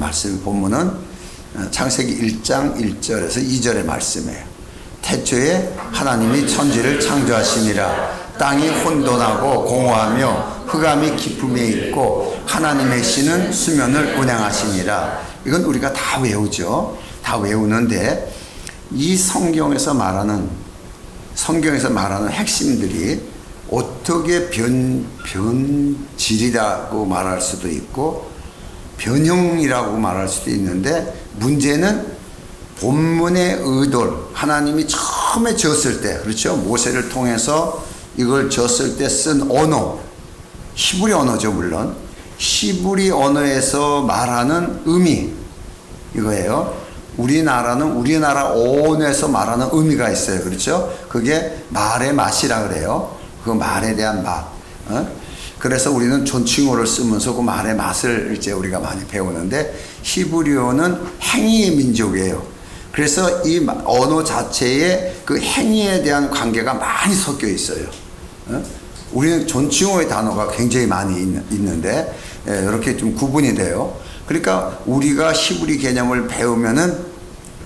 말씀 본문은 창세기 1장 1절에서 2절의 말씀이에요. 태초에 하나님이 천지를 창조하시니라. 땅이 혼돈하고 공허하며 흑암이 깊음에 있고 하나님의 신은 수면을 운행하시니라. 이건 우리가 다 외우죠. 다 외우는데 이 성경에서 말하는 핵심들이 어떻게 변질이라고 말할 수도 있고 변형이라고 말할 수도 있는데, 문제는 본문의 의도를 하나님이 처음에 지었을 때, 그렇죠? 모세를 통해서 이걸 지었을 때 쓴 언어, 히브리 언어죠. 물론 히브리 언어에서 말하는 의미, 이거예요. 우리나라는 우리나라 언어에서 말하는 의미가 있어요. 그렇죠? 그게 말의 맛이라 그래요. 그 말에 대한 맛. 그래서 우리는 존칭어를 쓰면서 그 말의 맛을 이제 우리가 많이 배우는데, 히브리어는 행위의 민족이에요. 그래서 이 언어 자체에 그 행위에 대한 관계가 많이 섞여 있어요. 우리는 존칭어의 단어가 굉장히 많이 있는데 이렇게 좀 구분이 돼요. 그러니까 우리가 히브리 개념을 배우면은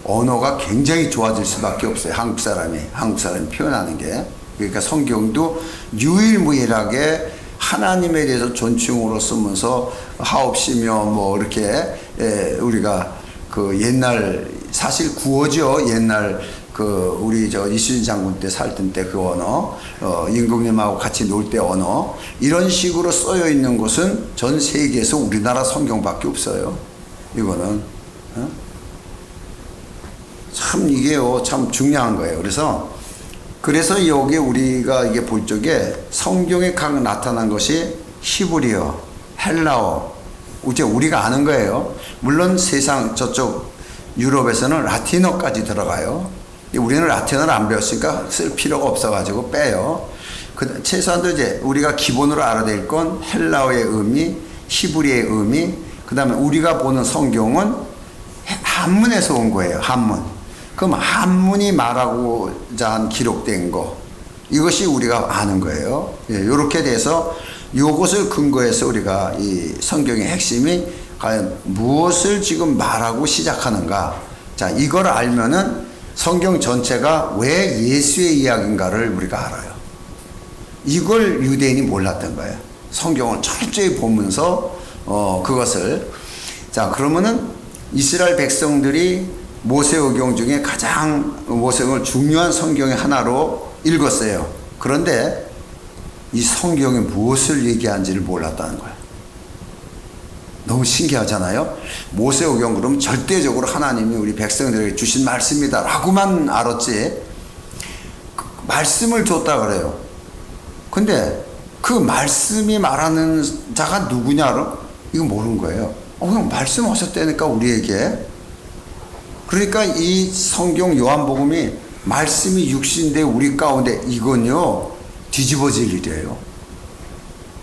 언어가 굉장히 좋아질 수밖에 없어요. 한국 사람이 표현하는 게. 그러니까 성경도 유일무이하게 하나님에 대해서 존칭어로 쓰면서 하옵시며 뭐 이렇게 우리가 그 옛날 사실 구어죠. 옛날 그 우리 이순신 장군 때 살던 때 그 언어, 임금님하고 같이 놀 때 언어, 이런 식으로 써여 있는 곳은 전 세계에서 우리나라 성경밖에 없어요. 이거는 참 이게요, 참 중요한 거예요. 그래서 여기 우리가 이게 볼 적에 성경에 각 나타난 것이 히브리어, 헬라어, 이제 우리가 아는 거예요. 물론 세상 저쪽 유럽에서는 라틴어까지 들어가요. 우리는 라틴어를 안 배웠으니까 쓸 필요가 없어가지고 빼요. 최소한도 이제 우리가 기본으로 알아야 될 건 헬라어의 의미, 히브리의 의미, 그 다음에 우리가 보는 성경은 한문에서 온 거예요. 한문. 그럼 한문이 말하고자 한 기록된 거, 이것이 우리가 아는 거예요. 이렇게 돼서 이것을 근거해서 우리가 이 성경의 핵심이 과연 무엇을 지금 말하고 시작하는가. 자, 이걸 알면은 성경 전체가 왜 예수의 이야기인가를 우리가 알아요. 이걸 유대인이 몰랐던 거예요. 성경을 철저히 보면서 그것을. 자, 그러면은 이스라엘 백성들이 모세오경 중에 가장 모세오경을 중요한 성경의 하나로 읽었어요. 그런데 이 성경이 무엇을 얘기하는지를 몰랐다는 거예요. 너무 신기하잖아요. 모세오경 그러면 절대적으로 하나님이 우리 백성들에게 주신 말씀이다 라고만 알았지, 그 말씀을 줬다 그래요. 근데 그 말씀이 말하는 자가 누구냐, 이거 모르는 거예요. 그냥 말씀하셨다니까 우리에게. 그러니까 이 성경 요한복음이 말씀이 육신돼 우리 가운데, 이건요 뒤집어질 일이에요.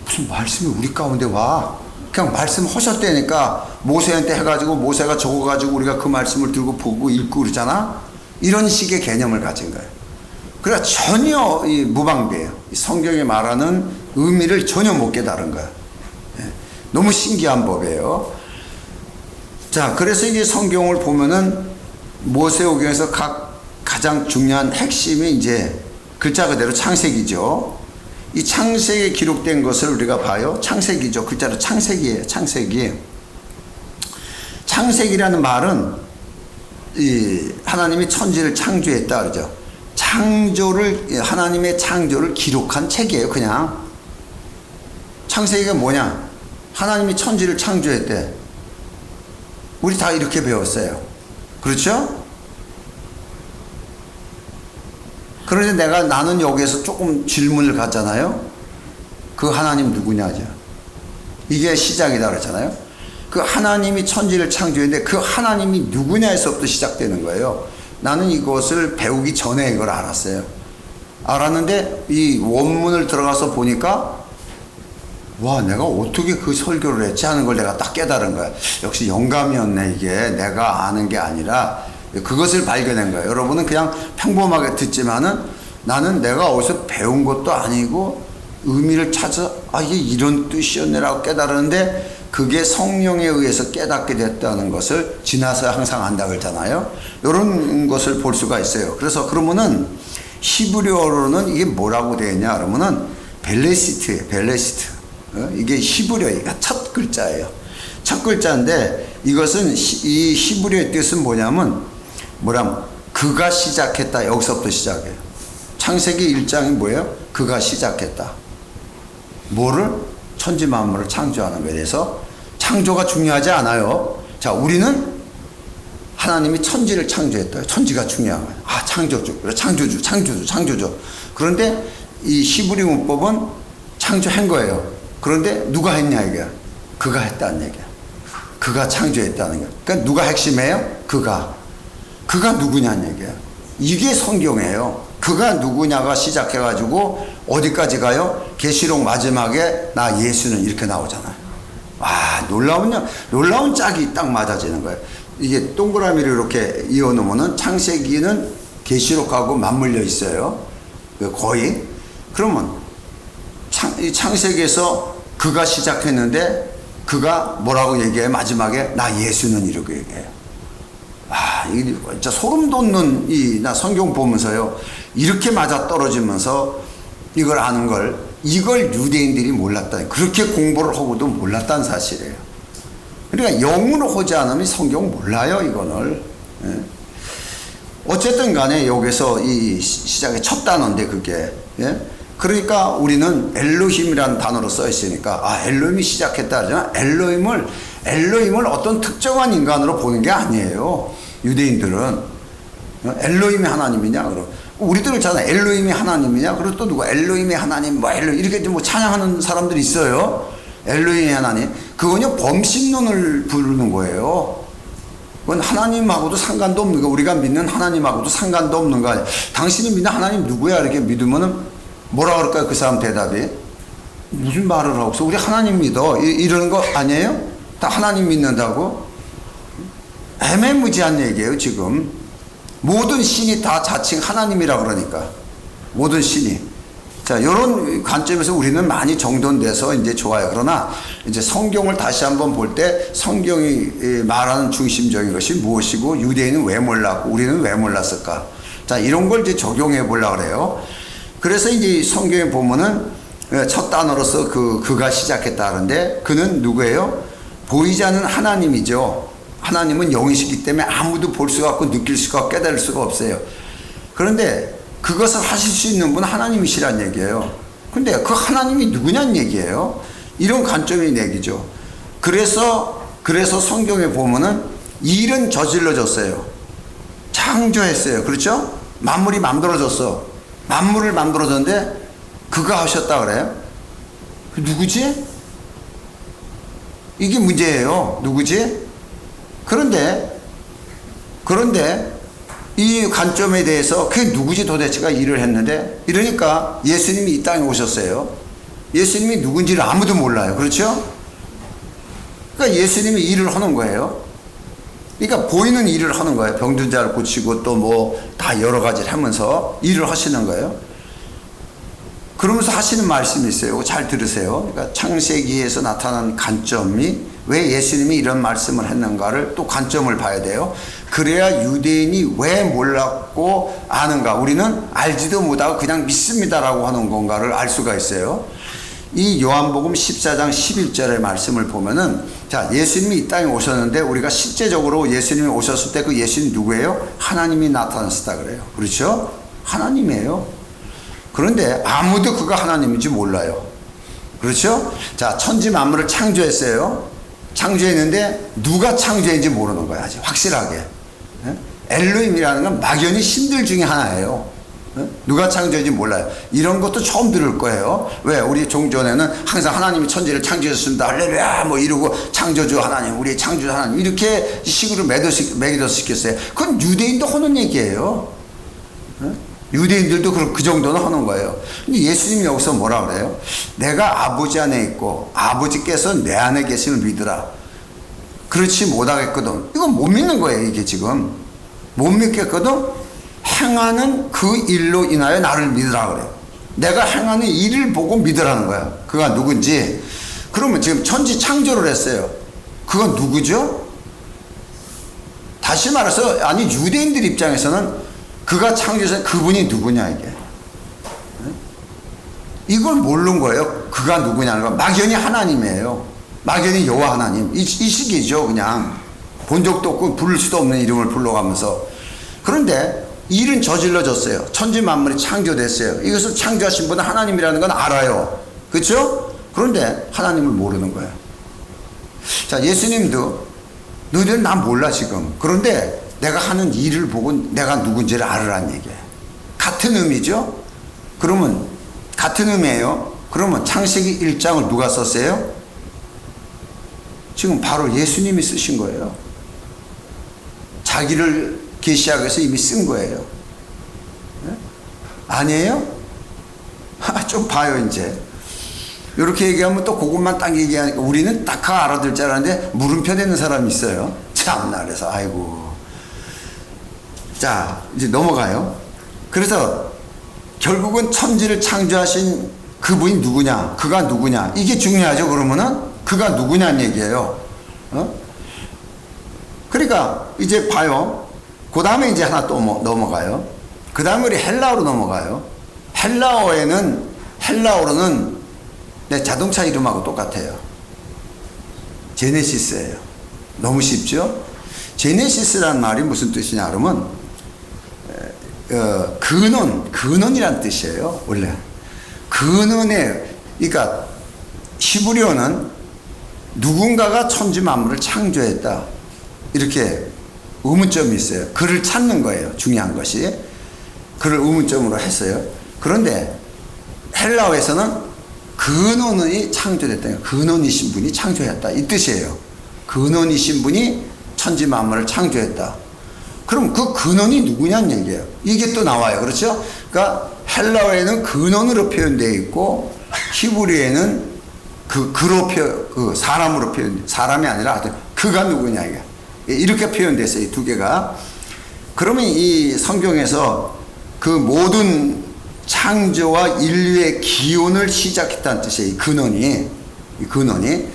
무슨 말씀이 우리 가운데 와? 그냥 말씀하셨다니까 모세한테 해가지고 모세가 적어가지고 우리가 그 말씀을 들고 보고 읽고 그러잖아. 이런 식의 개념을 가진 거예요. 그러니까 전혀 무방비예요. 성경이 말하는 의미를 전혀 못 깨달은 거예요. 너무 신기한 법이에요. 자, 그래서 이제 성경을 보면은 모세오경에서 가장 중요한 핵심이 이제 글자 그대로 창세기죠. 이 창세기에 기록된 것을 우리가 봐요. 창세기죠. 글자로 창세기예요. 창세기라는 말은 이 하나님이 천지를 창조했다 그러죠. 하나님의 창조를 기록한 책이에요. 그냥 창세기가 뭐냐? 하나님이 천지를 창조했대. 우리 다 이렇게 배웠어요. 그렇죠? 그런데 나는 여기에서 조금 질문을 갖잖아요. 그 하나님 누구냐죠. 이게 시작이다 그랬잖아요. 그 하나님이 천지를 창조했는데 그 하나님이 누구냐에서부터 시작되는 거예요. 나는 이것을 배우기 전에 이걸 알았어요. 알았는데 이 원문을 들어가서 보니까 와, 내가 어떻게 그 설교를 했지 하는 걸 내가 딱 깨달은 거야. 역시 영감이었네. 이게 내가 아는 게 아니라 그것을 발견한 거예요. 여러분은 그냥 평범하게 듣지만은 나는 내가 어디서 배운 것도 아니고 의미를 찾아 이게 이런 뜻이었네라고 깨달았는데, 그게 성령에 의해서 깨닫게 됐다는 것을 지나서 항상 안다 그랬잖아요. 이런 것을 볼 수가 있어요. 그래서 그러면은 히브리어로는 이게 뭐라고 되어 있냐 그러면은 벨레시트예요. 벨레시트. 이게 히브리어가 첫 글자예요. 첫 글자인데 이것은 이 히브리어의 뜻은 뭐냐면 그가 시작했다. 여기서부터 시작해요. 창세기 1장이 뭐예요? 그가 시작했다. 뭐를? 천지 만물을 창조하는 거에 대해서 창조가 중요하지 않아요. 자, 우리는 하나님이 천지를 창조했다. 천지가 중요한 거예요. 아, 창조주. 창조주. 그런데 이 히브리 문법은 창조한 거예요. 그런데 누가 했냐 이게? 그가 했다는 얘기야. 그가 창조했다는 거야. 그러니까 누가 핵심이에요? 그가 누구냐는 얘기야. 이게 성경이에요. 그가 누구냐가 시작해가지고 어디까지 가요? 계시록 마지막에 나 예수는 이렇게 나오잖아요. 와, 놀라운 짝이 딱 맞아지는 거예요. 이게 동그라미를 이렇게 이어놓으면은 창세기는 계시록하고 맞물려 있어요. 거의. 그러면 창세기에서 그가 시작했는데 그가 뭐라고 얘기해요? 마지막에 나 예수는 이렇게 얘기해요. 와, 이게 진짜 소름 돋는 나 성경 보면서요. 이렇게 맞아 떨어지면서 이걸 아는 이걸 유대인들이 몰랐다. 그렇게 공부를 하고도 몰랐다는 사실이에요. 그러니까 영으로 하지 않으면 성경 몰라요, 이거를. 예. 어쨌든 간에 여기서 이 시작의 첫 단어인데 그게. 예? 그러니까 우리는 엘로힘이라는 단어로 써 있으니까 엘로힘이 시작했다 하잖아. 엘로힘을 어떤 특정한 인간으로 보는 게 아니에요. 유대인들은 엘로힘이 하나님이냐 그럼 우리들 그렇잖아. 엘로힘이 하나님이냐 그리고 또 누가 엘로힘이 하나님 엘로힘 이렇게 찬양하는 사람들이 있어요. 엘로힘이 하나님 그거는요 범신론을 부르는 거예요. 그건 하나님하고도 상관도 없는 거. 우리가 믿는 하나님하고도 상관도 없는 거 아니야. 당신이 믿는 하나님 누구야 이렇게 믿으면은 뭐라 그럴까요? 그 사람 대답이 무슨 말을 하고 있어? 우리 하나님 믿어 이러는 거 아니에요? 다 하나님 믿는다고? 애매무지한 얘기예요. 지금 모든 신이 다 자칭 하나님이라 그러니까 모든 신이. 자, 이런 관점에서 우리는 많이 정돈돼서 이제 좋아요. 그러나 이제 성경을 다시 한번 볼 때 성경이 말하는 중심적인 것이 무엇이고 유대인은 왜 몰랐고 우리는 왜 몰랐을까? 자, 이런 걸 이제 적용해 보려고 그래요. 그래서 이제 성경에 보면은 첫 단어로서 그가 시작했다 하는데 그는 누구예요? 보이지 않는 하나님이죠. 하나님은 영이시기 때문에 아무도 볼 수가 없고 느낄 수가 없고 깨달을 수가 없어요. 그런데 그것을 하실 수 있는 분은 하나님이시란 얘기예요. 근데 그 하나님이 누구냐는 얘기예요. 이런 관점이 얘기죠. 그래서 성경에 보면은 일은 저질러졌어요. 창조했어요. 그렇죠? 만물이 만들어졌어. 만물을 만들어졌는데 그가 하셨다 그래요? 누구지? 이게 문제예요. 누구지? 그런데 이 관점에 대해서 그게 누구지 도대체가 일을 했는데 이러니까 예수님이 이 땅에 오셨어요. 예수님이 누군지를 아무도 몰라요. 그렇죠? 그러니까 예수님이 일을 하는 거예요. 그러니까 보이는 일을 하는 거예요. 병든 자를 고치고 또 뭐 다 여러 가지를 하면서 일을 하시는 거예요. 그러면서 하시는 말씀이 있어요. 잘 들으세요. 그러니까 창세기에서 나타난 관점이 왜 예수님이 이런 말씀을 했는가를 또 관점을 봐야 돼요. 그래야 유대인이 왜 몰랐고 아는가. 우리는 알지도 못하고 그냥 믿습니다라고 하는 건가를 알 수가 있어요. 이 요한복음 14장 11절의 말씀을 보면은 자, 예수님이 이 땅에 오셨는데 우리가 실제적으로 예수님이 오셨을 때 그 예수님 누구예요? 하나님이 나타났다 그래요. 그렇죠? 하나님이에요. 그런데 아무도 그가 하나님인지 몰라요. 그렇죠? 자, 천지 만물을 창조했어요. 창조했는데 누가 창조했는지 모르는 거야. 아직 확실하게. 엘로힘이라는 건 막연히 신들 중에 하나예요. 누가 창조했는지 몰라요. 이런 것도 처음 들을 거예요. 왜? 우리 종전에는 항상 하나님이 천지를 창조했습니다. 할렐루야 뭐 이러고 창조주 하나님, 우리의 창조주 하나님 이렇게 식으로 매기도 시켰어요. 그건 유대인도 하는 얘기예요. 유대인들도 그 정도는 하는 거예요. 근데 예수님이 여기서 뭐라 그래요? 내가 아버지 안에 있고 아버지께서 내 안에 계심을 믿으라. 그렇지 못하겠거든. 이건 못 믿는 거예요. 이게 지금 못 믿겠거든. 행하는 그 일로 인하여 나를 믿으라 그래요. 내가 행하는 일을 보고 믿으라는 거야. 그가 누군지. 그러면 지금 천지 창조를 했어요. 그건 누구죠? 다시 말해서 아니 유대인들 입장에서는 그가 창조해서 그분이 누구냐 이게. 이걸 모르는 거예요. 그가 누구냐는 거. 막연히 하나님이에요. 막연히 여호와 하나님. 이 식이죠. 그냥 본 적도 없고 부를 수도 없는 이름을 불러가면서. 그런데 일은 저질러졌어요. 천지 만물이 창조됐어요. 이것을 창조하신 분은 하나님이라는 건 알아요. 그렇죠? 그런데 하나님을 모르는 거예요. 자, 예수님도 너희들은 난 몰라 지금. 그런데 내가 하는 일을 보고 내가 누군지를 알으라는 얘기예요. 같은 의미죠? 그러면 같은 의미예요. 그러면 창세기 1장을 누가 썼어요? 지금 바로 예수님이 쓰신 거예요. 자기를 계시하기 위해서 이미 쓴 거예요. 네? 아니에요? 좀 봐요 이제. 이렇게 얘기하면 또 그것만 딱 얘기하니까 우리는 딱 알아들 줄 알았는데 물음표 되는 사람이 있어요. 참나. 그래서 아이고. 자, 이제 넘어가요. 그래서 결국은 천지를 창조하신 그분이 누구냐, 그가 누구냐, 이게 중요하죠. 그러면은 그가 누구냐는 얘기예요. 그러니까 이제 봐요. 그 다음에 이제 하나 또 넘어가요. 그 다음에 우리 헬라어로 넘어가요. 헬라어로는 내 자동차 이름하고 똑같아요. 제네시스예요. 너무 쉽죠? 제네시스라는 말이 무슨 뜻이냐 그러면 근원이란 뜻이에요. 원래 그러니까 히브리어는 누군가가 천지 만물을 창조했다 이렇게 의문점이 있어요. 그를 찾는 거예요. 중요한 것이 그를 의문점으로 했어요. 그런데 헬라어에서는 근원이 창조됐다. 근원이신 분이 창조했다 이 뜻이에요. 근원이신 분이 천지 만물을 창조했다. 그럼 그 근원이 누구냐는 얘기예요. 이게 또 나와요. 그렇죠? 그러니까 헬라어에는 근원으로 표현되어 있고 히브리어에는 사람으로 사람이 아니라 하여튼 그가 누구냐 이게 이렇게 표현됐어요. 이 두 개가. 그러면 이 성경에서 그 모든 창조와 인류의 기원을 시작했다는 뜻이에요. 이 근원이.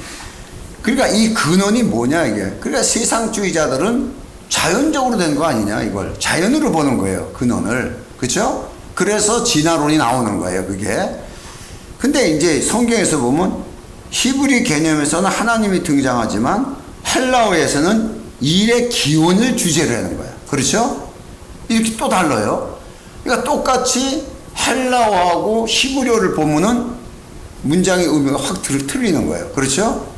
그러니까 이 근원이 뭐냐 이게. 그러니까 세상주의자들은 자연적으로 된 거 아니냐 이걸 자연으로 보는 거예요. 근원을. 그렇죠? 그래서 진화론이 나오는 거예요. 그게. 근데 이제 성경에서 보면 히브리 개념에서는 하나님이 등장하지만 헬라어에서는 일의 기원을 주제로 하는 거예요. 그렇죠? 이렇게 또 달라요. 그러니까 똑같이 헬라어하고 히브리어를 보면은 문장의 의미가 확 틀리는 거예요. 그렇죠?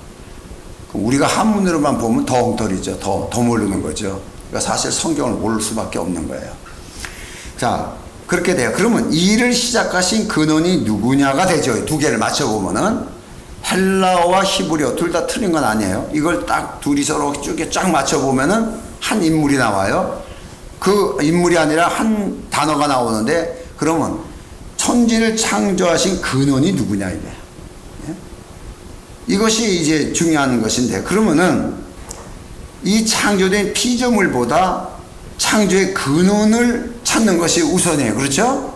우리가 한문으로만 보면 더 엉터리죠. 더 모르는 거죠. 그러니까 사실 성경을 모를 수밖에 없는 거예요. 자, 그렇게 돼요. 그러면 이 일을 시작하신 근원이 누구냐가 되죠. 두 개를 맞춰보면은 헬라어와 히브리어 둘 다 틀린 건 아니에요. 이걸 딱 둘이 서로 쫙 맞춰보면은 한 인물이 나와요. 그 인물이 아니라 한 단어가 나오는데 그러면 천지를 창조하신 근원이 누구냐 이게. 이것이 이제 중요한 것인데 그러면은 이 창조된 피조물보다 창조의 근원을 찾는 것이 우선이에요. 그렇죠?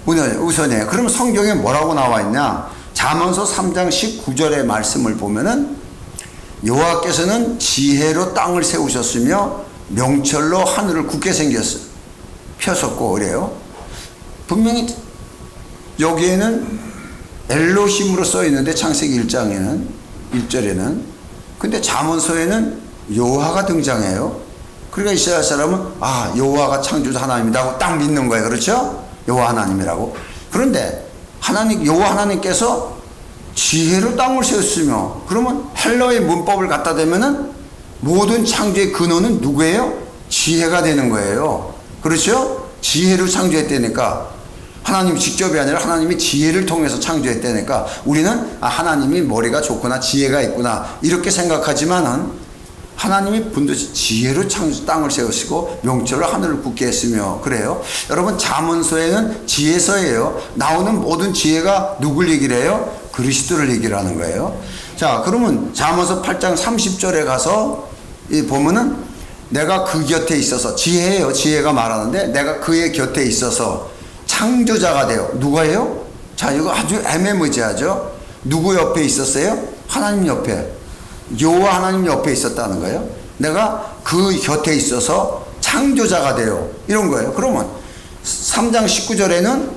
우선이에요. 그럼 성경에 뭐라고 나와 있냐? 잠언서 3장 19절의 말씀을 보면은 여호와께서는 지혜로 땅을 세우셨으며 명철로 하늘을 굳게 펴셨고 그래요. 분명히 여기에는 엘로힘으로 써 있는데 창세기 1절에는 근데 잠언서에는 여호와가 등장해요. 그러니까 이스라엘 사람은 여호와가 창조자 하나님이다 하고 딱 믿는 거예요. 그렇죠? 여호와 하나님이라고. 그런데 여호와 하나님께서 지혜로 땅을 세웠으며 그러면 헬라어의 문법을 갖다 대면은 모든 창조의 근원은 누구예요? 지혜가 되는 거예요. 그렇죠? 지혜로 창조했다니까 하나님이 직접이 아니라 하나님이 지혜를 통해서 창조했다니까 우리는 하나님이 머리가 좋구나 지혜가 있구나 이렇게 생각하지만은 하나님이 분도시 지혜로 땅을 세우시고 명철로 하늘을 굳게 했으며 그래요. 여러분 잠언서에는 지혜서예요. 나오는 모든 지혜가 누굴 얘기를 해요? 그리스도를 얘기를 하는 거예요. 자 그러면 잠언서 8장 30절에 가서 보면은 내가 그 곁에 있어서 지혜예요. 지혜가 말하는데 내가 그의 곁에 있어서 창조자가 돼요. 누가예요? 자 이거 아주 애매무지하죠. 누구 옆에 있었어요? 하나님 옆에. 여호와 하나님 옆에 있었다는 거예요. 내가 그 곁에 있어서 창조자가 돼요. 이런 거예요. 그러면 3장 19절에는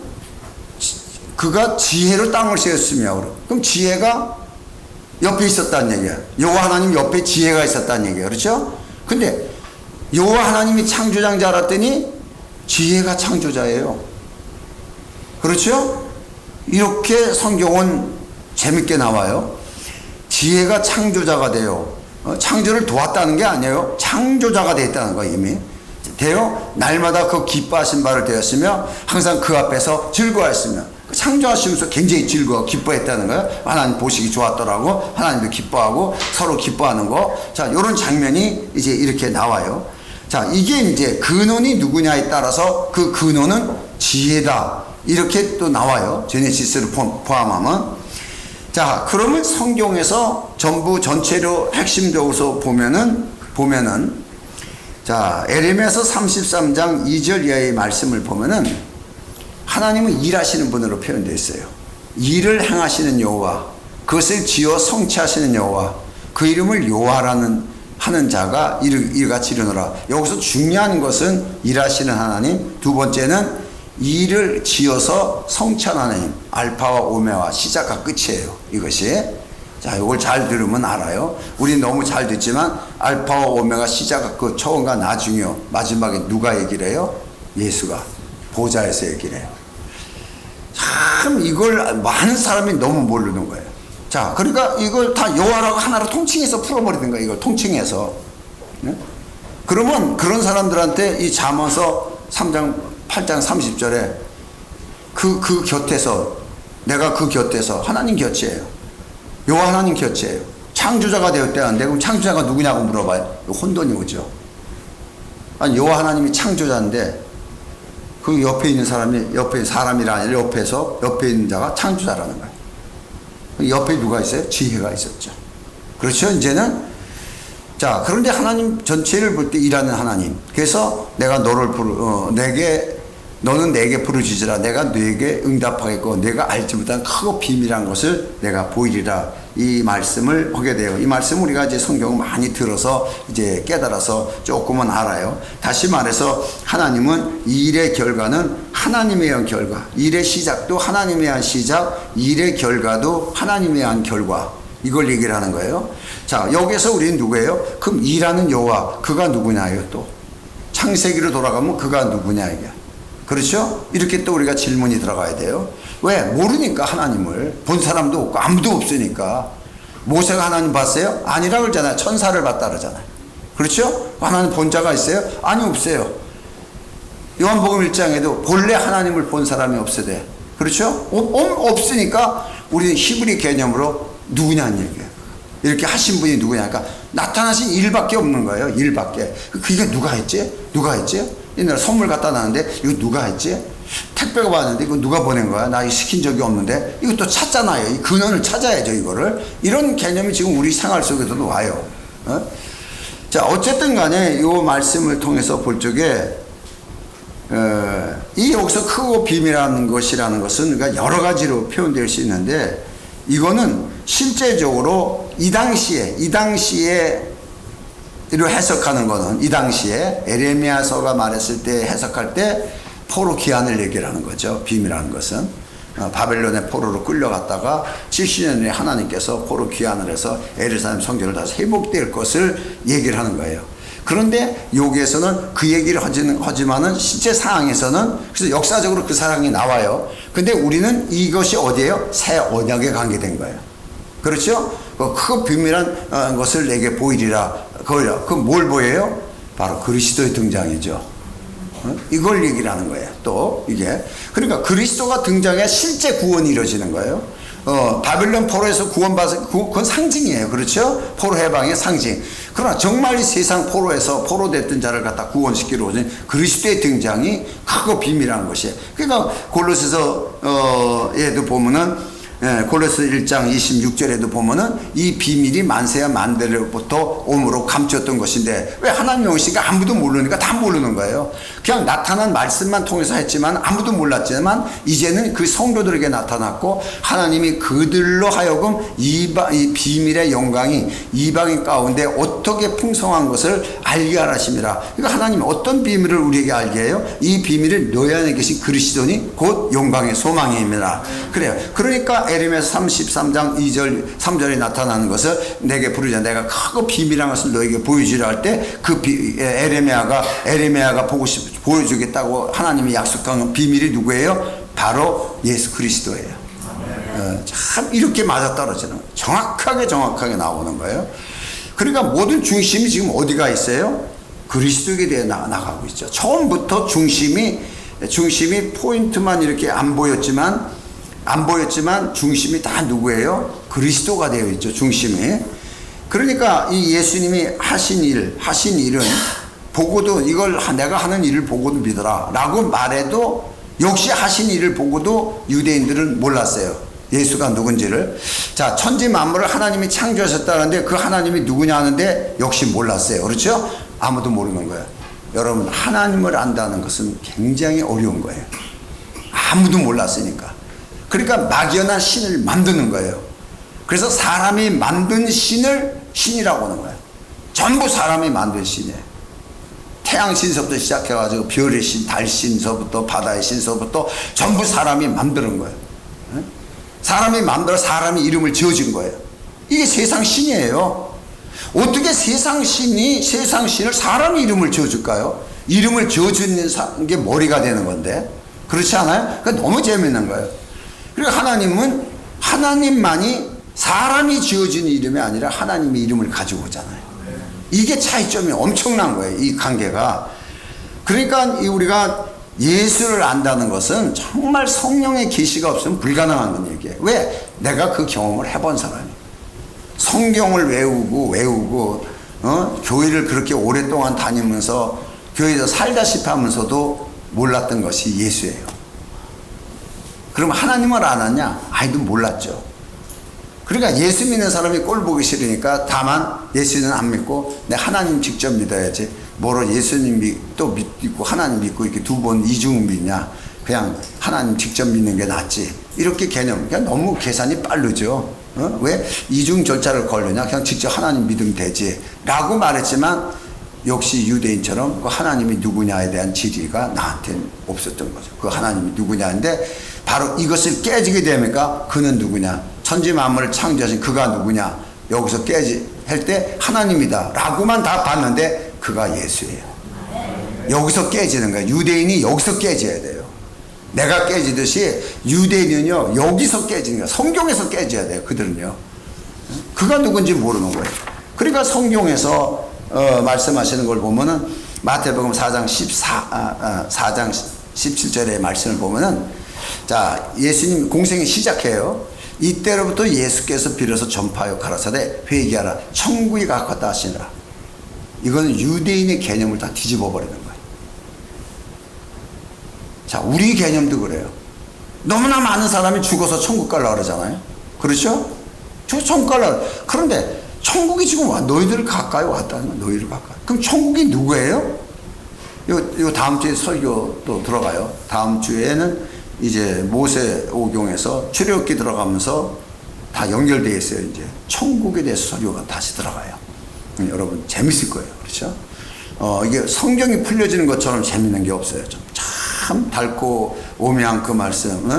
그가 지혜로 땅을 세웠으며, 그럼 지혜가 옆에 있었다는 얘기야. 여호와 하나님 옆에 지혜가 있었다는 얘기야. 그렇죠? 근데 여호와 하나님이 창조자인 줄 알았더니 지혜가 창조자예요. 그렇죠? 이렇게 성경은 재밌게 나와요. 지혜가 창조자가 돼요. 창조를 도왔다는 게 아니에요. 창조자가 됐다는 거예요. 이미 돼요. 날마다 그 기뻐하신 바를 되었으며 항상 그 앞에서 즐거워했으며, 창조하시면서 굉장히 즐거워 기뻐했다는 거예요. 하나님 보시기 좋았더라고. 하나님도 기뻐하고 서로 기뻐하는 거. 자, 이런 장면이 이제 이렇게 나와요. 자, 이게 이제 근원이 누구냐에 따라서 그 근원은 지혜다, 이렇게 또 나와요. 제네시스를 포함하면. 자, 그러면 성경에서 전부 전체로 핵심적으로 보면은 자, 에레미야서 33장 2절 이하의 말씀을 보면은 하나님은 일하시는 분으로 표현되어 있어요. 일을 행하시는 여호와, 그것을 지어 성취하시는 여호와, 그 이름을 여호와라는 하는 자가 이같이 이르노라. 여기서 중요한 것은 일하시는 하나님, 두 번째는 일을 지어서 성취하는 하나님, 알파와 오메와 시작과 끝이에요. 이것이. 자, 이걸 잘 들으면 알아요. 우리 너무 잘 듣지만 알파와 오메가 시작과 끝, 처음과 나중이요. 마지막에 누가 얘기를 해요? 예수가 보좌에서 얘기를 해요. 참 이걸 많은 사람이 너무 모르는 거예요. 자, 그러니까 이걸 다 여호와라고 하나로 통칭해서 풀어버리는 거예요. 이걸 통칭해서. 네? 그러면 그런 사람들한테 이 잠언서 3장 8장 30절에 그 곁에서, 내가 그 곁에서, 하나님 곁이에요. 여호와 하나님 곁이에요. 창조자가 되었대는데 그럼 창조자가 누구냐고 물어봐요. 혼돈이 오죠. 아니, 여호와 하나님이 창조자인데 그 옆에 있는 사람이, 옆에 사람이라 아니라 옆에 있는 자가 창조자라는 거예요. 옆에 누가 있어요? 지혜가 있었죠. 그렇죠? 이제는. 자, 그런데 하나님 전체를 볼 때 일하는 하나님. 그래서 내가 너는 내게 부르짖으라. 내가 너에게 응답하겠고 내가 알지 못한 크고 비밀한 것을 내가 보이리라. 이 말씀을 하게 돼요. 이 말씀 우리가 이제 성경을 많이 들어서 이제 깨달아서 조금은 알아요. 다시 말해서 하나님은 일의 결과는 하나님에 의한 결과, 일의 시작도 하나님에 의한 시작, 일의 결과도 하나님에 의한 결과, 이걸 얘기를 하는 거예요. 자, 여기서 우리는 누구예요? 그럼 일하는 여호와, 그가 누구냐요? 또 창세기로 돌아가면 그가 누구냐 이게. 그렇죠? 이렇게 또 우리가 질문이 들어가야 돼요. 왜? 모르니까. 하나님을 본 사람도 없고 아무도 없으니까. 모세가 하나님 봤어요? 아니라 그러잖아요. 천사를 봤다 그러잖아요. 그렇죠? 하나님 본 자가 있어요? 아니, 없어요. 요한복음 1장에도 본래 하나님을 본 사람이 없으되. 그렇죠? 없으니까 우리는 히브리 개념으로 누구냐는 얘기예요. 이렇게 하신 분이 누구냐니까 나타나신 일밖에 없는 거예요. 일밖에. 그게 누가 했지? 누가 했지? 옛날에 선물 갖다 놨는데 이거 누가 했지? 택배가 왔는데 이거 누가 보낸 거야? 나 이거 시킨 적이 없는데. 이것도 찾잖아요. 이 근원을 찾아야죠, 이거를. 이런 개념이 지금 우리 생활 속에서도 와요. 자, 어쨌든 간에 이 말씀을 통해서 볼 적에 이 여기서 크고 비밀한 것이라는 것은 그러니까 여러 가지로 표현될 수 있는데, 이거는 실제적으로 이 당시에 이로 해석하는 거는, 이 당시에 에레미야서가 말했을 때 해석할 때 포로 귀환을 얘기를 하는 거죠. 비밀하는 것은 바벨론의 포로로 끌려갔다가 70년 후에 하나님께서 포로 귀환을 해서 예루살렘 성전을 다시 회복될 것을 얘기를 하는 거예요. 그런데 여기에서는 그 얘기를 하지만은 실제 상황에서는, 그래서 역사적으로 그 상황이 나와요. 근데 우리는 이것이 어디예요? 새 언약에 관계된 거예요. 그렇죠? 그 크고 비밀한 것을 내게 보이리라. 그럼 뭘 보여요? 바로 그리스도의 등장이죠. 이걸 얘기를 하는 거예요. 또 이게, 그러니까 그리스도가 등장해야 실제 구원이 이루어지는 거예요. 바벨론 포로에서 구원받은, 그건 상징이에요. 그렇죠? 포로 해방의 상징. 그러나 정말 이 세상 포로에서 포로됐던 자를 갖다 구원시키러 오신 그리스도의 등장이 크고 비밀한 것이에요. 그러니까 골로새서 에도 보면은 골로새 1장 26절에도 보면은 이 비밀이 만세야 만대로부터 오므로 감췄던 것인데 왜 하나님이 오시니까 아무도 모르니까 다 모르는 거예요. 그냥 나타난 말씀만 통해서 했지만 아무도 몰랐지만 이제는 그 성도들에게 나타났고 하나님이 그들로 하여금 이 비밀의 영광이 이방인 가운데 어떻게 풍성한 것을 알게 하심이라. 그러니까 하나님이 어떤 비밀을 우리에게 알게 해요? 이 비밀을 너희 안에 계신 그리스도니 곧 영광의 소망입니다. 그래요. 그러니까 에레미야 33장 2절 3절에 나타나는 것을 내게 부르자 내가 크고 비밀한 것을 너에게 보여주려 할 때 그 에레미야가 보여주겠다고 하나님이 약속한 비밀이 누구예요? 바로 예수 그리스도예요. 참 이렇게 맞아떨어지는 거예요. 정확하게 나오는 거예요. 그러니까 모든 중심이 지금 어디가 있어요? 그리스도에 대해 나가고 있죠. 처음부터 중심이 포인트만 이렇게 안 보였지만 중심이 다 누구예요? 그리스도가 되어 있죠. 중심이. 그러니까 이 예수님이 하신 일은 보고도 이걸 내가 하는 일을 보고도 믿어라 라고 말해도 역시 하신 일을 보고도 유대인들은 몰랐어요. 예수가 누군지를. 자, 천지 만물을 하나님이 창조하셨다는데 그 하나님이 누구냐 하는데 역시 몰랐어요. 그렇죠? 아무도 모르는 거예요. 여러분, 하나님을 안다는 것은 굉장히 어려운 거예요. 아무도 몰랐으니까. 그러니까 막연한 신을 만드는 거예요. 그래서 사람이 만든 신을 신이라고 하는 거예요. 전부 사람이 만든 신이에요. 태양 신서부터 시작해가지고 별의 신, 달 신서부터 바다의 신서부터 전부 사람이 만드는 거예요. 사람이 만들어 사람이 이름을 지어준 거예요. 이게 세상 신이에요. 어떻게 세상 신을 사람이 이름을 지어줄까요? 이름을 지어주는 게 머리가 되는 건데. 그렇지 않아요? 그러니까 너무 재밌는 거예요. 그리고 하나님만이 사람이 지어준 이름이 아니라 하나님의 이름을 가지고 오잖아요. 이게 차이점이 엄청난 거예요. 이 관계가. 그러니까 우리가 예수를 안다는 것은 정말 성령의 계시가 없으면 불가능한 얘기예요. 왜? 내가 그 경험을 해본 사람이에요. 성경을 외우고 교회를 그렇게 오랫동안 다니면서 교회에서 살다시피 하면서도 몰랐던 것이 예수예요. 그럼 하나님을 알았냐? 아이도 몰랐죠. 그러니까 예수 믿는 사람이 꼴 보기 싫으니까 다만 예수는 안 믿고 내 하나님 직접 믿어야지. 뭐로 예수님 또 믿고 하나님 믿고 이렇게 두 번 이중 믿냐. 그냥 하나님 직접 믿는 게 낫지. 이렇게 개념. 그냥 너무 계산이 빠르죠. 왜 이중 절차를 걸느냐. 그냥 직접 하나님 믿으면 되지. 라고 말했지만 역시 유대인처럼 그 하나님이 누구냐에 대한 지리가 나한테는 없었던 거죠. 그 하나님이 누구냐인데 바로 이것을 깨지게 되니까 그는 누구냐. 천지 만물을 창조하신 그가 누구냐. 여기서 할 때 하나님이다 라고만 다 봤는데 그가 예수예요. 여기서 깨지는 거예요. 유대인이 여기서 깨져야 돼요. 내가 깨지듯이 유대인은요 여기서 깨지는 거예요. 성경에서 깨져야 돼요. 그들은요. 그가 누군지 모르는 거예요. 그러니까 성경에서 말씀하시는 걸 보면은 마태복음 4장 17절의 말씀을 보면은 자, 예수님 공생이 시작해요. 이때로부터 예수께서 빌어서 전파하여 가라사대 회개하라 천국이 가깝다 하시니라. 이거는 유대인의 개념을 다 뒤집어 버리는 거예요. 자, 우리 개념도 그래요. 너무나 많은 사람이 죽어서 천국 가려고 그러잖아요. 그렇죠? 저 천국 가려고. 그런데 천국이 지금 너희들 가까이 왔다는 거야. 너희들 가까이. 그럼 천국이 누구예요? 요 다음 주에 설교 또 들어가요. 다음 주에는 이제 모세오경에서 출애굽기 들어가면서 다 연결되어 있어요. 이제 천국에 대해서 설교가 다시 들어가요. 여러분 재밌을 거예요. 그렇죠? 이게 성경이 풀려지는 것처럼 재밌는 게 없어요. 참 달고 오묘한 그 말씀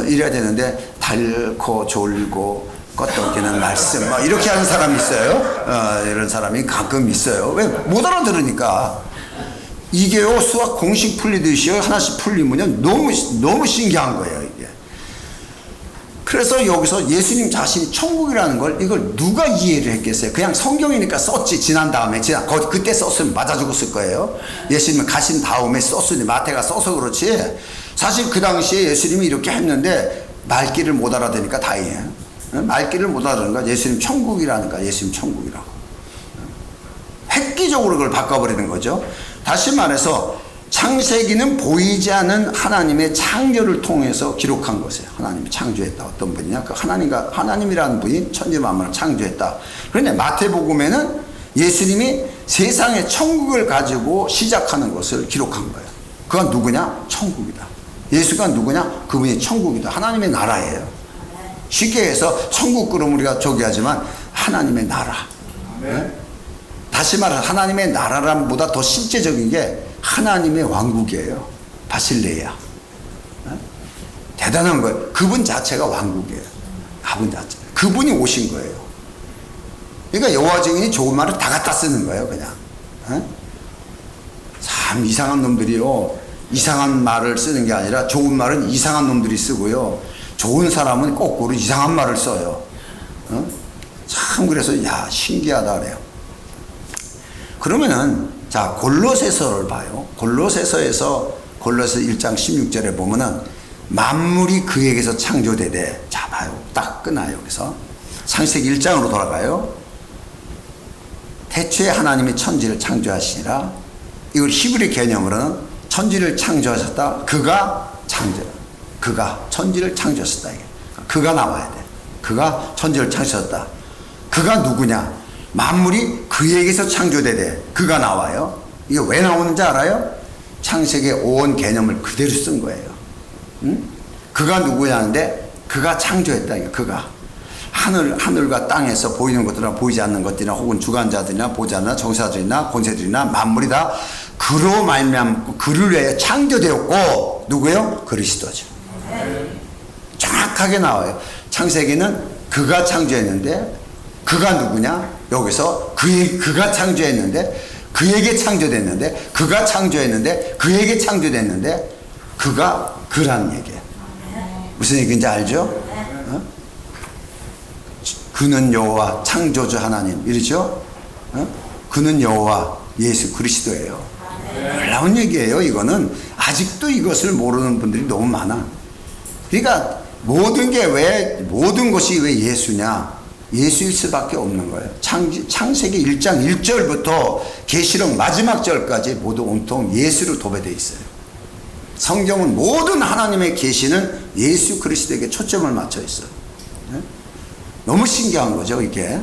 이래야 되는데 달고 졸고 껐덕이는 말씀 이렇게 하는 사람이 있어요. 이런 사람이 가끔 있어요. 왜? 못 알아들으니까. 이게요 수학 공식 풀리듯이요 하나씩 풀리면요 너무 신기한 거예요. 이게. 그래서 여기서 예수님 자신이 천국이라는 걸 이걸 누가 이해를 했겠어요? 그냥 성경이니까 썼지. 지난 다음에 그때 썼으면 맞아 죽었을 거예요. 예수님이 가신 다음에 썼으니 마태가 써서 그렇지. 사실 그 당시에 예수님이 이렇게 했는데 말귀를 못 알아듣으니까 다행이에요. 말귀를 못 알아듣으니까 예수님 천국이라니까 예수님 천국이라고 획기적으로 그걸 바꿔버리는 거죠. 다시 말해서 창세기는 보이지 않는 하나님의 창조를 통해서 기록한 것이에요. 하나님이 창조했다. 어떤 분이냐? 그 하나님이라는 분이 천지 만물을 창조했다. 그런데 마태복음에는 예수님이 세상의 천국을 가지고 시작하는 것을 기록한 거예요. 그가 누구냐? 천국이다. 예수가 누구냐? 그분이 천국이다. 하나님의 나라예요. 쉽게 해서 천국 그럼 우리가 저기 하지만 하나님의 나라. 네? 다시 말해서 하나님의 나라란 보다 더 실제적인 게 하나님의 왕국이에요. 바실레야. 네? 대단한 거예요. 그분 자체가 왕국이에요. 그분 자체. 그분이 오신 거예요. 그러니까 여호와 증인이 좋은 말을 다 갖다 쓰는 거예요. 그냥. 네? 참 이상한 놈들이요. 이상한 말을 쓰는 게 아니라 좋은 말은 이상한 놈들이 쓰고요. 좋은 사람은 거꾸로 이상한 말을 써요. 어? 참 그래서 야 신기하다 그래요. 그러면은 자 골로새서를 봐요. 골로새서에서 골로새 1장 16절에 보면은 만물이 그에게서 창조되되 자 봐요. 딱 끝나요. 여기서 창세기 1장으로 돌아가요. 태초에 하나님이 천지를 창조하시니라. 이걸 히브리 개념으로는 천지를 창조하셨다. 그가 천지를 창조하셨다. 이게. 그가 나와야 돼. 그가 천지를 창조하셨다. 그가 누구냐? 만물이 그에게서 창조되되 그가 나와요. 이게 왜 나오는지 알아요? 창세기 5원 개념을 그대로 쓴 거예요. 응? 그가 누구냐는데 그가 창조했다. 이게. 그가 하늘과 땅에서 보이는 것들이나 보이지 않는 것들이나 혹은 주관자들이나 보자나 정사들이나 권세들이나 만물이 다 그로 말미암고 그를 위해 창조되었고 누구요? 그리스도죠. 정확하게 나와요. 창세기는 그가 창조했는데 그가 누구냐? 여기서 그가 창조했는데 그에게 창조됐는데 그가 창조했는데 그에게 창조됐는데 그라는 얘기예요. 무슨 얘기인지 알죠? 어? 그는 여호와 창조주 하나님 이러죠? 어? 그는 여호와 예수 그리스도예요. 놀라운 얘기예요. 이거는 아직도 이것을 모르는 분들이 너무 많아. 그러니까 모든 것이 왜 예수냐? 예수일 수밖에 없는 거예요. 창세기 1장 1절부터 계시록 마지막 절까지 모두 온통 예수로 도배되어 있어요. 성경은 모든 하나님의 계시는 예수 그리스도에게 초점을 맞춰 있어요. 너무 신기한 거죠, 이게.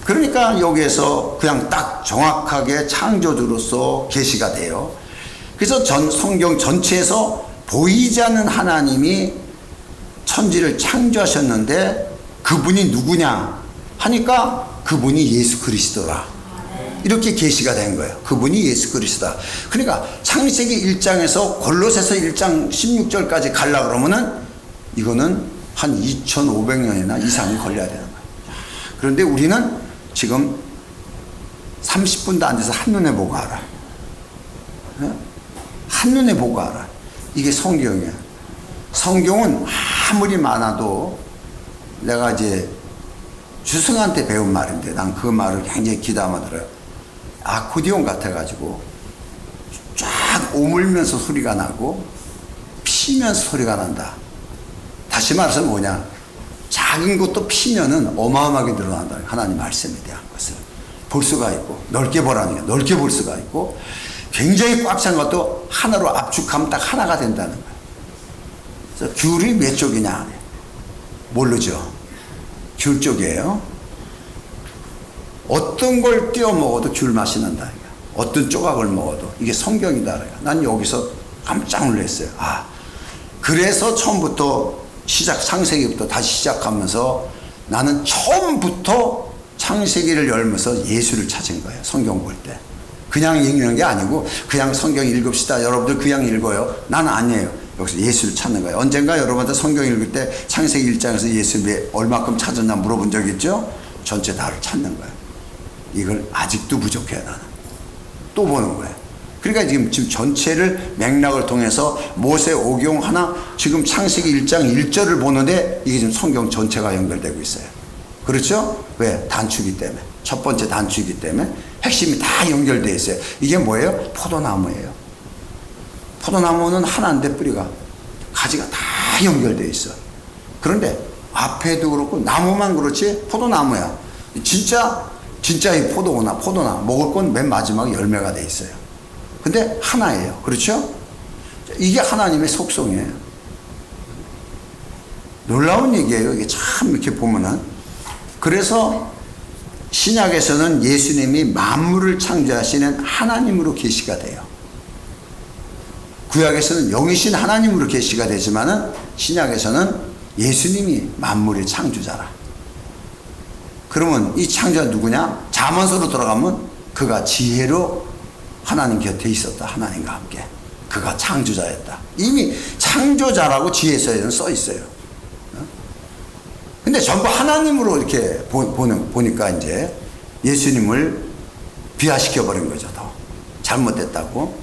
그러니까 여기에서 그냥 딱 정확하게 창조주로서 계시가 돼요. 그래서 성경 전체에서 보이지 않는 하나님이 천지를 창조하셨는데 그분이 누구냐 하니까 그분이 예수 그리스도라. 이렇게 계시가 된 거예요. 그분이 예수 그리스도다. 그러니까 창세기 1장에서 골로새서 1장 16절까지 가려고 그러면은 이거는 한 2500년이나 이상이 걸려야 되는 거예요. 그런데 우리는 지금 30분도 안 돼서 한눈에 보고 알아. 한눈에 보고 알아. 이게 성경이야. 성경은 아무리 많아도 내가 이제 주승한테 배운 말인데 난 그 말을 굉장히 귀담아 들어요. 아코디온 같아가지고 쫙 오물면서 소리가 나고 피면서 소리가 난다. 다시 말해서 뭐냐? 작은 것도 피면은 어마어마하게 늘어난다. 하나님 말씀에 대한 것을 볼 수가 있고 넓게 보라는 게 넓게 볼 수가 있고 굉장히 꽉 찬 것도 하나로 압축하면 딱 하나가 된다는 거예요. 그래서 귤이 몇 쪽이냐? 모르죠. 귤 쪽이에요. 어떤 걸 띄워 먹어도 귤 맛이 난다. 어떤 조각을 먹어도 이게 성경이다. 난 여기서 깜짝 놀랐어요. 그래서 처음부터 창세기부터 다시 시작하면서 나는 처음부터 창세기를 열면서 예수를 찾은 거예요. 성경 볼 때. 그냥 읽는 게 아니고 그냥 성경 읽읍시다. 여러분들 그냥 읽어요. 나는 아니에요. 여기서 예수를 찾는 거예요. 언젠가 여러분한테 성경 읽을 때 창세기 1장에서 예수 얼마큼 찾았나 물어본 적 있죠? 전체 다를 찾는 거예요. 이걸 아직도 부족해요. 나는. 또 보는 거예요. 그러니까 지금 전체를 맥락을 통해서 모세 오경 하나 지금 창세기 1장 1절을 보는데 이게 지금 성경 전체가 연결되고 있어요. 그렇죠? 왜? 단추기 때문에. 첫 번째 단추기 때문에 핵심이 다 연결되어 있어요. 이게 뭐예요? 포도나무예요. 포도나무는 하나인데 뿌리가 가지가 다 연결되어 있어. 그런데 앞에도 그렇고 나무만 그렇지 포도나무야. 진짜 이 포도나 먹을 건 맨 마지막에 열매가 돼 있어요. 근데 하나예요. 그렇죠? 이게 하나님의 속성이에요. 놀라운 얘기예요. 이게 참 이렇게 보면은. 그래서 신약에서는 예수님이 만물을 창조하시는 하나님으로 계시가 돼요. 구약에서는 영이신 하나님으로 계시가 되지만은 신약에서는 예수님이 만물의 창조자라. 그러면 이 창조자 누구냐? 잠언서로 돌아가면 그가 지혜로 하나님 곁에 있었다. 하나님과 함께. 그가 창조자였다. 이미 창조자라고 지혜서에는 써 있어요. 근데 전부 하나님으로 이렇게 보니까 이제 예수님을 비하시켜버린 거죠. 더 잘못됐다고.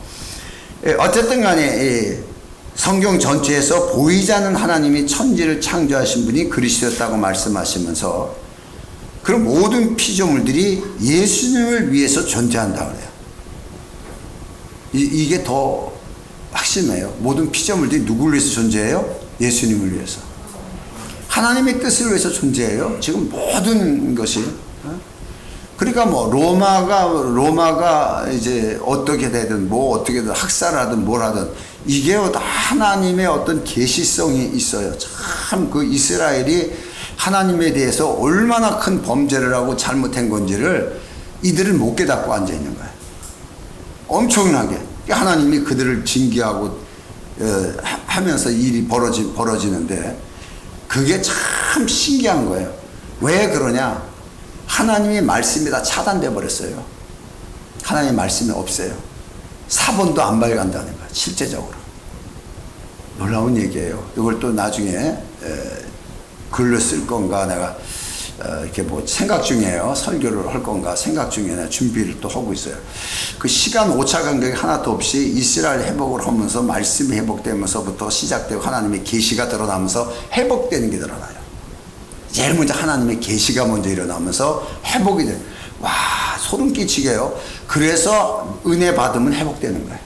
어쨌든 간에 성경 전체에서 보이지 않는 하나님이 천지를 창조하신 분이 그리스도였다고 말씀하시면서 그럼 모든 피조물들이 예수님을 위해서 존재한다 그래요. 이게 더 핵심이에요. 모든 피조물들이 누구를 위해서 존재해요? 예수님을 위해서. 하나님의 뜻을 위해서 존재해요. 지금 모든 것이. 그러니까 뭐 로마가 이제 어떻게 되든 뭐 어떻게든 학살하든 뭘 하든 이게 다 하나님의 어떤 계시성이 있어요. 참 그 이스라엘이 하나님에 대해서 얼마나 큰 범죄를 하고 잘못한 건지를 이들은 못 깨닫고 앉아 있는 거예요. 엄청나게 하나님이 그들을 징계하고 하면서 일이 벌어지는데 그게 참 신기한 거예요. 왜 그러냐? 하나님의 말씀이 다 차단돼 버렸어요. 하나님의 말씀이 없어요. 사본도 안 발간다는 거예요. 실제적으로. 놀라운 얘기예요. 이걸 또 나중에 글로 쓸 건가 내가 이렇게 뭐 생각 중이에요. 설교를 할 건가 생각 중에 내가 준비를 또 하고 있어요. 그 시간 오차 간격이 하나도 없이 이스라엘 회복을 하면서 말씀이 회복되면서부터 시작되고 하나님의 계시가 드러나면서 회복되는 게 드러나요. 제일 먼저 하나님의 계시가 먼저 일어나면서 회복이 돼요. 와, 소름 끼치게요. 그래서 은혜 받으면 회복되는 거예요.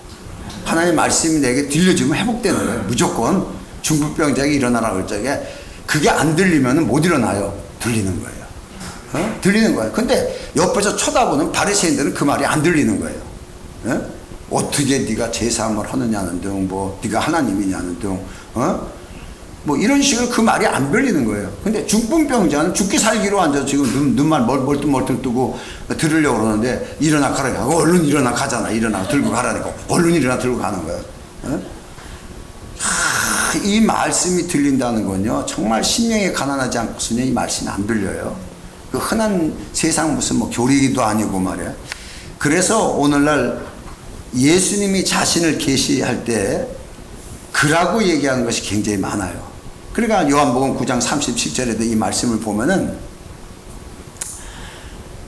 하나님의 말씀이 내게 들려주면 회복되는 거예요. 무조건 중풍병자에게 일어나라 그럴 적에 그게 안 들리면 못 일어나요. 들리는 거예요. 들리는 거예요. 근데 옆에서 쳐다보는 바리새인들은 그 말이 안 들리는 거예요. 어떻게 네가 제사함을 하느냐는 등, 뭐 네가 하나님이냐는 등, 뭐 이런 식으로 그 말이 안 들리는 거예요. 근데 중풍병자는 죽기 살기로 앉아서 지금 눈만 멀뚱멀뚱 뜨고 들으려고 그러는데 일어나 가라니까 얼른 일어나 가잖아. 일어나 들고 가라니까 얼른 일어나 들고 가는 거예요. 이 말씀이 들린다는 건요 정말 심령이 가난하지 않고서는 이 말씀이 안 들려요. 그 흔한 세상 무슨 뭐 교리도 아니고 말이야. 그래서 오늘날 예수님이 자신을 계시할 때 그라고 얘기하는 것이 굉장히 많아요. 그러니까 요한복음 9장 37절에도 이 말씀을 보면은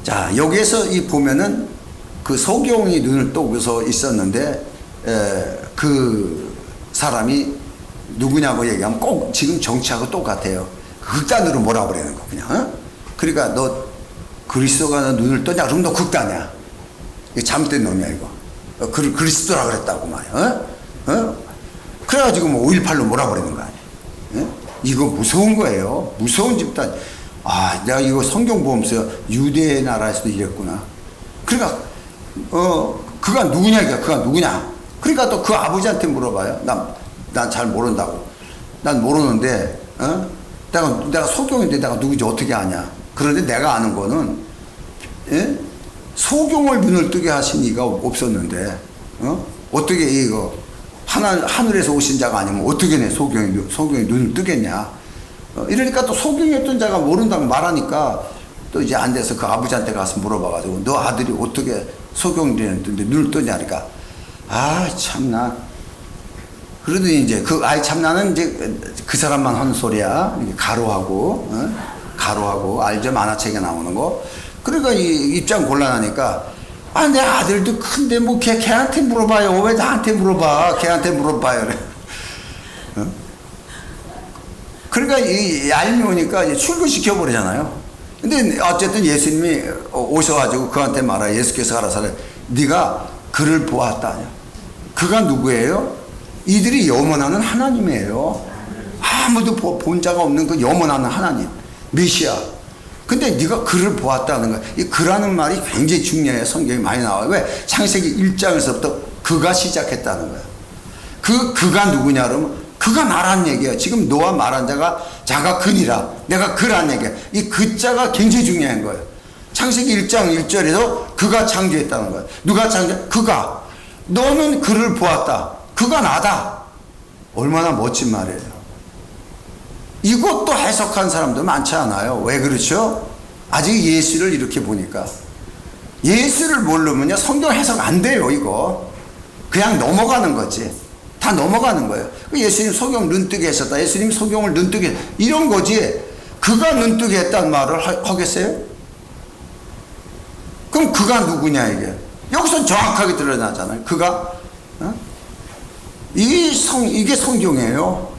자 여기에서 이 보면은 그 소경이 눈을 뜨고서 있었는데 그 사람이 누구냐고 얘기하면 꼭 지금 정치하고 똑같아요. 극단으로 몰아버리는 거 그냥. 그러니까 너 그리스도가 너 눈을 뜨냐? 그럼 너 극단이야. 이거 잘못된 놈이야 이거. 그리스도라 그랬다고 말이야. 그래가지고 뭐 5.18로 몰아버리는 거 아니야. 이거 무서운 거예요. 무서운 집단. 아, 내가 이거 성경 보면서 유대 나라에서도 이랬구나. 그러니까 그가 누구냐 이거. 그가 누구냐. 그러니까 또 그 아버지한테 물어봐요. 난 잘 모른다고. 난 모르는데, 내가 소경인데 내가 누구지 어떻게 아냐. 그런데 내가 아는 거는, 소경을 눈을 뜨게 하신 이가 없었는데, 어떻게 이거, 하늘에서 오신 자가 아니면 어떻게 소경이 눈을 뜨겠냐. 이러니까 또 소경이었던 자가 모른다고 말하니까 또 이제 안 돼서 그 아버지한테 가서 물어봐가지고 너 아들이 어떻게 소경이랬는데 눈을 뜨냐. 하니까, 아, 참나. 그러더니 이제 그 아이 참나는 이제 그 사람만 하는 소리야. 가로하고 알죠? 만화책에 나오는 거. 그러니까 이 입장 곤란하니까 아, 내 아들도 큰데 뭐 걔한테 물어봐요. 왜 나한테 물어봐? 걔한테 물어봐요. 그래. 그러니까 이 얄미우니까 이제 출근시켜 버리잖아요. 근데 어쨌든 예수님이 오셔가지고 그한테 말아. 예수께서 가라사대 네가 그를 보았다. 그가 누구예요? 이들이 염원하는 하나님이에요. 아무도 본 자가 없는 그 염원하는 하나님, 메시아. 근데 네가 그를 보았다는 거야. 이 그라는 말이 굉장히 중요해요. 성경에 많이 나와요. 왜? 창세기 1장에서부터 그가 시작했다는 거예요. 그가 누구냐 그러면 그가 나란 얘기예요. 지금 너와 말한 자가 그니라. 내가 그란 얘기야. 이 그자가 굉장히 중요한 거예요. 창세기 1장 1절에서 그가 창조했다는 거예요. 누가 그가. 너는 그를 보았다. 그가 나다. 얼마나 멋진 말이에요. 이것도 해석한 사람도 많지 않아요. 왜 그렇죠? 아직 예수를 이렇게 보니까. 예수를 모르면요 성경 해석 안 돼요. 이거 그냥 넘어가는 거지. 다 넘어가는 거예요. 예수님 성경 눈뜨게 했었다. 예수님 성경을 눈뜨게 이런 거지. 그가 눈뜨게 했다는 말을 하겠어요? 그럼 그가 누구냐 이게. 여기서 정확하게 드러나잖아요. 그가 이게 성경이에요.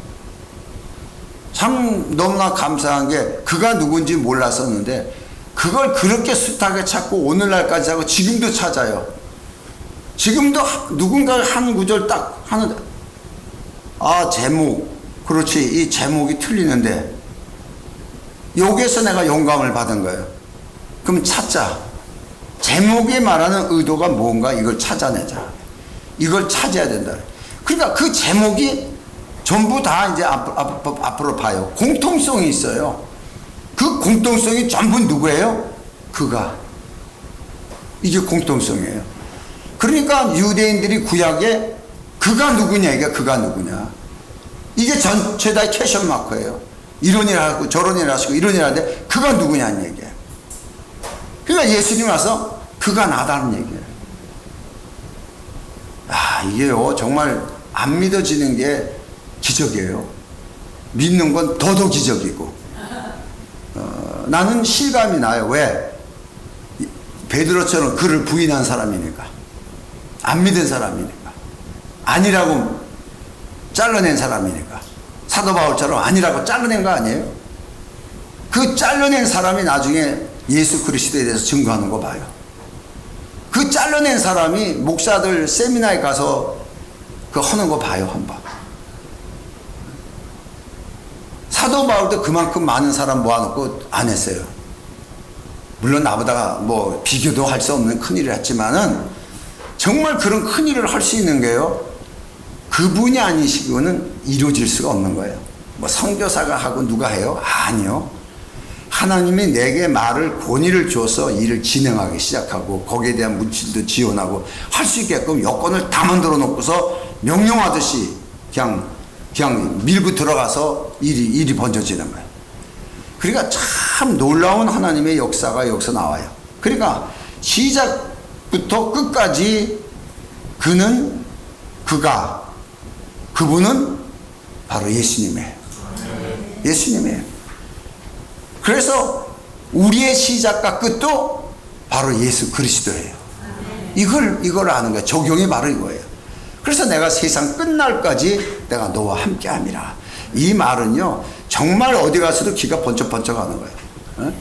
참 너무나 감사한 게 그가 누군지 몰랐었는데 그걸 그렇게 숱하게 찾고 오늘날까지 하고 지금도 찾아요. 지금도 누군가 한 구절 딱 하는데 제목 그렇지 이 제목이 틀리는데 여기에서 내가 영감을 받은 거예요. 그럼 찾자. 제목이 말하는 의도가 뭔가 이걸 찾아내자. 이걸 찾아야 된다. 그러니까 그 제목이 전부 다 이제 앞으로 봐요. 공통성이 있어요. 그 공통성이 전부 누구예요? 그가. 이게 공통성이에요. 그러니까 유대인들이 구약에 그가 누구냐 이게 그가 누구냐 이게 전체 다 캐션 마크예요. 이런 일 하고 저런 일 하시고 이런 일 하는데 그가 누구냐는 얘기예요. 그러니까 예수님 와서 그가 나다는 얘기예요. 이게요 정말 안 믿어지는 게 기적이에요. 믿는 건 더더 기적이고 나는 실감이 나요. 왜? 베드로처럼 그를 부인한 사람이니까. 안 믿은 사람이니까. 아니라고 잘라낸 사람이니까. 사도 바울처럼 아니라고 잘라낸 거 아니에요? 그 잘라낸 사람이 나중에 예수 그리스도에 대해서 증거하는 거 봐요. 그 잘라낸 사람이 목사들 세미나에 가서 그 하는 거 봐요. 한번. 사도 바울도 그만큼 많은 사람 모아놓고 안 했어요. 물론 나보다 뭐 비교도 할 수 없는 큰일을 했지만은 정말 그런 큰일을 할 수 있는 게요. 그분이 아니시고는 이루어질 수가 없는 거예요. 뭐 선교사가 하고 누가 해요? 아니요. 하나님이 내게 말을 권위를 줘서 일을 진행하기 시작하고 거기에 대한 물질도 지원하고 할 수 있게끔 여건을 다 만들어 놓고서 명령하듯이 그냥 밀고 들어가서 일이 번져지는 거예요. 그러니까 참 놀라운 하나님의 역사가 여기서 나와요. 그러니까 시작부터 끝까지 그분은 바로 예수님이에요. 예수님이에요. 그래서 우리의 시작과 끝도 바로 예수 그리스도예요. 이걸 아는 거예요. 적용이 바로 이거예요. 그래서 내가 세상 끝날까지 내가 너와 함께 함이라. 이 말은요 정말 어디 가서도 기가 번쩍번쩍 하는 거예요.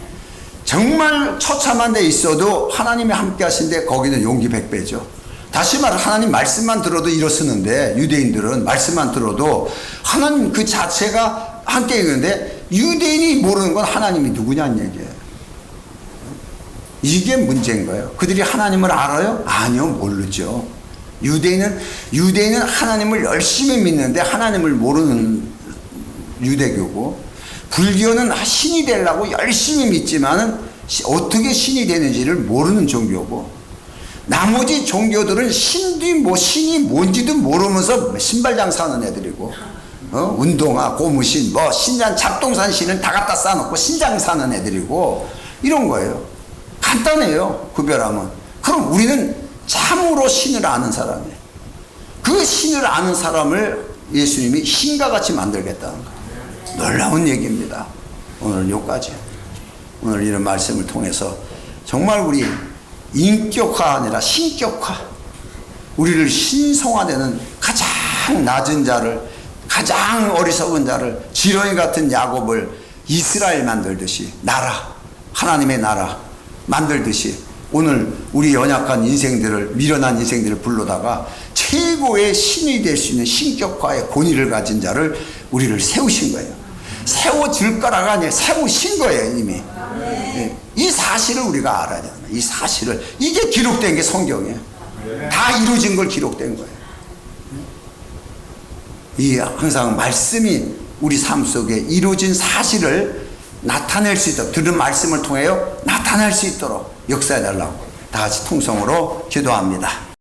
정말 처참한 데 있어도 하나님이 함께 하신데 거기는 용기 100배죠. 다시 말해 하나님 말씀만 들어도 일어서는데 유대인들은 말씀만 들어도 하나님 그 자체가 함께 있는데 유대인이 모르는 건 하나님이 누구냐는 얘기예요. 이게 문제인 거예요. 그들이 하나님을 알아요? 아니요, 모르죠. 유대인은 하나님을 열심히 믿는데 하나님을 모르는 유대교고, 불교는 신이 되려고 열심히 믿지만은 어떻게 신이 되는지를 모르는 종교고, 나머지 종교들은 신이 뭔지도 모르면서 신발 장사하는 애들이고, 운동화, 고무신, 신장, 잡동산 신을 다 갖다 쌓아놓고 신장 사는 애들이고, 이런 거예요. 간단해요, 구별하면. 그럼 우리는 참으로 신을 아는 사람이에요. 그 신을 아는 사람을 예수님이 신과 같이 만들겠다는 거예요. 놀라운 얘기입니다. 오늘은 여기까지. 오늘 이런 말씀을 통해서 정말 우리 인격화 아니라 신격화, 우리를 신성화되는 가장 낮은 자를, 가장 어리석은 자를, 지렁이 같은 야곱을 이스라엘 만들듯이, 나라, 하나님의 나라 만들듯이 오늘 우리 연약한 인생들을, 미련한 인생들을 불러다가 최고의 신이 될 수 있는 신격화의 권위를 가진 자를 우리를 세우신 거예요. 세워줄 거라가 아니에요. 세우신 거예요, 이미. 이 사실을 우리가 알아야 되는 거예요. 이 사실을. 이게 기록된 게 성경이에요. 다 이루어진 걸 기록된 거예요. 이 항상 말씀이 우리 삶 속에 이루어진 사실을 나타낼 수 있도록, 들은 말씀을 통하여 나타낼 수 있도록 역사해 달라고 다 같이 통성으로 기도합니다.